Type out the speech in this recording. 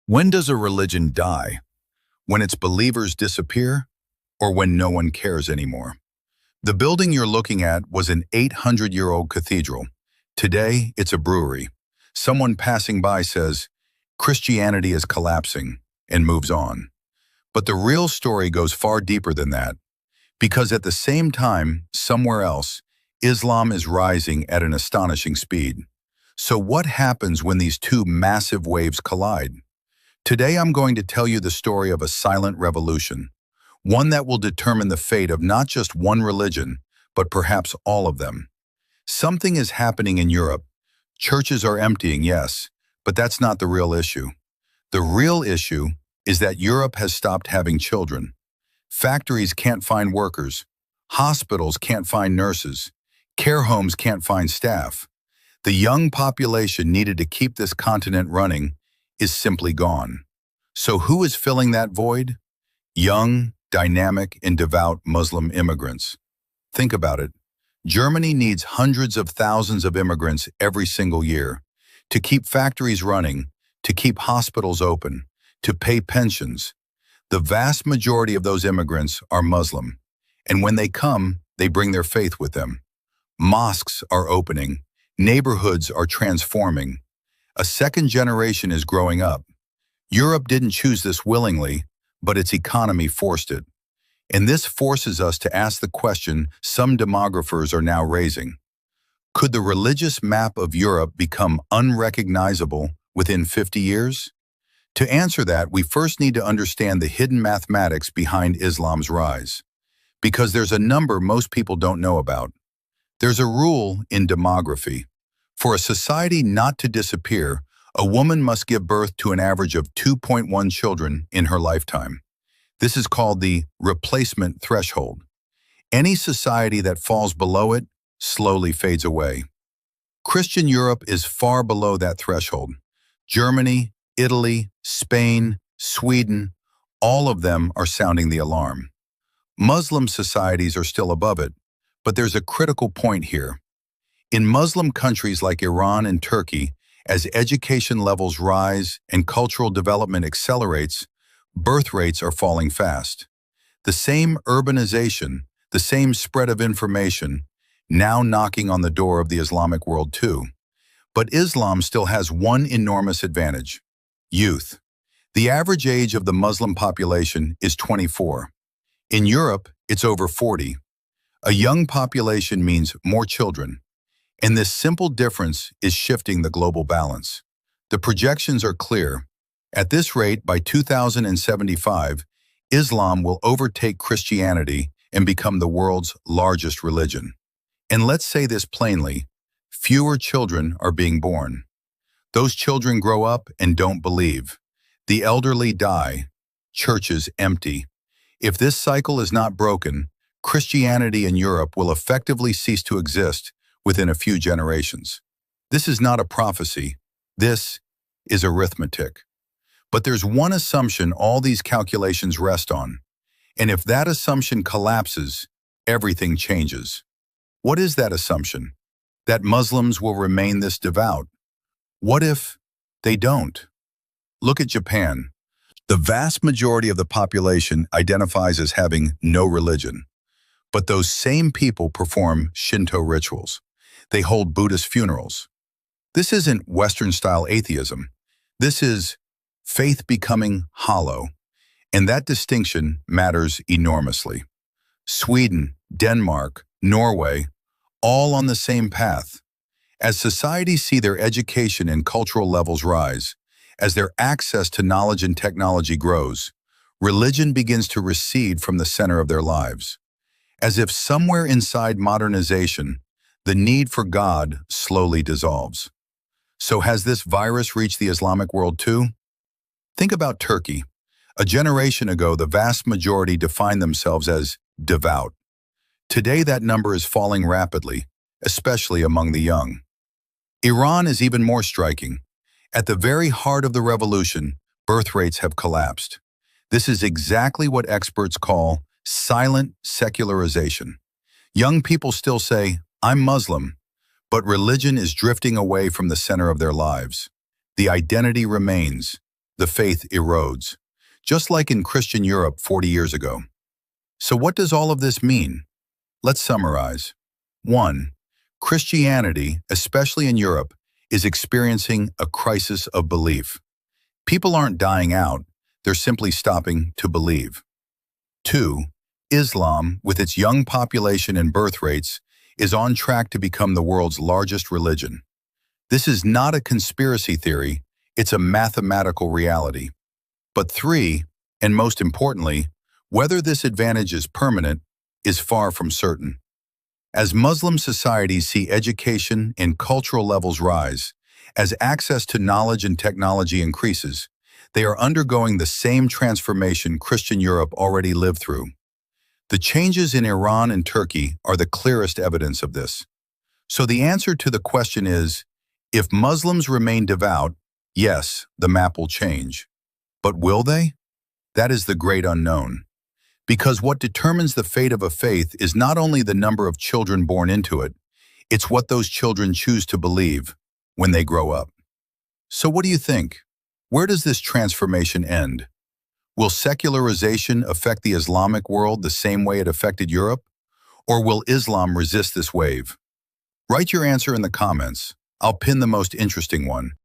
When does a religion die? When its believers disappear, or when no one cares anymore? The building you're looking at was an 800-year-old cathedral. Today, it's a brewery. Someone passing by says, Christianity is collapsing, and moves on. But the real story goes far deeper than that, because at the same time, somewhere else, Islam is rising at an astonishing speed. So what happens when these two massive waves collide? Today I'm going to tell you the story of a silent revolution, one that will determine the fate of not just one religion, but perhaps all of them. Something is happening in Europe. Churches are emptying, yes, but that's not the real issue. The real issue is that Europe has stopped having children. Factories can't find workers. Hospitals can't find nurses. Care homes can't find staff. The young population needed to keep this continent running is simply gone. So who is filling that void? Young, dynamic, and devout Muslim immigrants. Think about it. Germany needs hundreds of thousands of immigrants every single year to keep factories running, to keep hospitals open, to pay pensions. The vast majority of those immigrants are Muslim, and when they come, they bring their faith with them. Mosques are opening, neighborhoods are transforming. A second generation is growing up. Europe didn't choose this willingly, but its economy forced it. And this forces us to ask the question some demographers are now raising. Could the religious map of Europe become unrecognizable within 50 years? To answer that, we first need to understand the hidden mathematics behind Islam's rise. Because there's a number most people don't know about. There's a rule in demography. For a society not to disappear, a woman must give birth to an average of 2.1 children in her lifetime. This is called the replacement threshold. Any society that falls below it slowly fades away. Christian Europe is far below that threshold. Germany, Italy, Spain, Sweden, all of them are sounding the alarm. Muslim societies are still above it, but there's a critical point here. In Muslim countries like Iran and Turkey, as education levels rise and cultural development accelerates, birth rates are falling fast. The same urbanization, the same spread of information, now knocking on the door of the Islamic world too. But Islam still has one enormous advantage: youth. The average age of the Muslim population is 24. In Europe, it's over 40. A young population means more children. And this simple difference is shifting the global balance. The projections are clear. At this rate, by 2075, Islam will overtake Christianity and become the world's largest religion. And let's say this plainly, fewer children are being born. Those children grow up and don't believe. The elderly die. Churches empty. If this cycle is not broken, Christianity in Europe will effectively cease to exist within a few generations. This is not a prophecy. This is arithmetic. But there's one assumption all these calculations rest on. And if that assumption collapses, everything changes. What is that assumption? That Muslims will remain this devout. What if they don't? Look at Japan. The vast majority of the population identifies as having no religion. But those same people perform Shinto rituals. They hold Buddhist funerals. This isn't Western-style atheism. This is faith becoming hollow. And that distinction matters enormously. Sweden, Denmark, Norway, all on the same path. As societies see their education and cultural levels rise, as their access to knowledge and technology grows, religion begins to recede from the center of their lives. As if somewhere inside modernization, the need for God slowly dissolves. So has this virus reached the Islamic world too? Think about Turkey. A generation ago, the vast majority defined themselves as devout. Today, that number is falling rapidly, especially among the young. Iran is even more striking. At the very heart of the revolution, birth rates have collapsed. This is exactly what experts call silent secularization. Young people still say, I'm Muslim, but religion is drifting away from the center of their lives. The identity remains, the faith erodes, just like in Christian Europe 40 years ago. So what does all of this mean? Let's summarize. 1. Christianity, especially in Europe, is experiencing a crisis of belief. People aren't dying out, they're simply stopping to believe. 2. Islam, with its young population and birth rates, is on track to become the world's largest religion. This is not a conspiracy theory, it's a mathematical reality. But 3, and most importantly, whether this advantage is permanent is far from certain. As Muslim societies see education and cultural levels rise, as access to knowledge and technology increases, they are undergoing the same transformation Christian Europe already lived through. The changes in Iran and Turkey are the clearest evidence of this. So the answer to the question is, if Muslims remain devout, yes, the map will change. But will they? That is the great unknown. Because what determines the fate of a faith is not only the number of children born into it, it's what those children choose to believe when they grow up. So what do you think? Where does this transformation end? Will secularization affect the Islamic world the same way it affected Europe? Or will Islam resist this wave? Write your answer in the comments. I'll pin the most interesting one.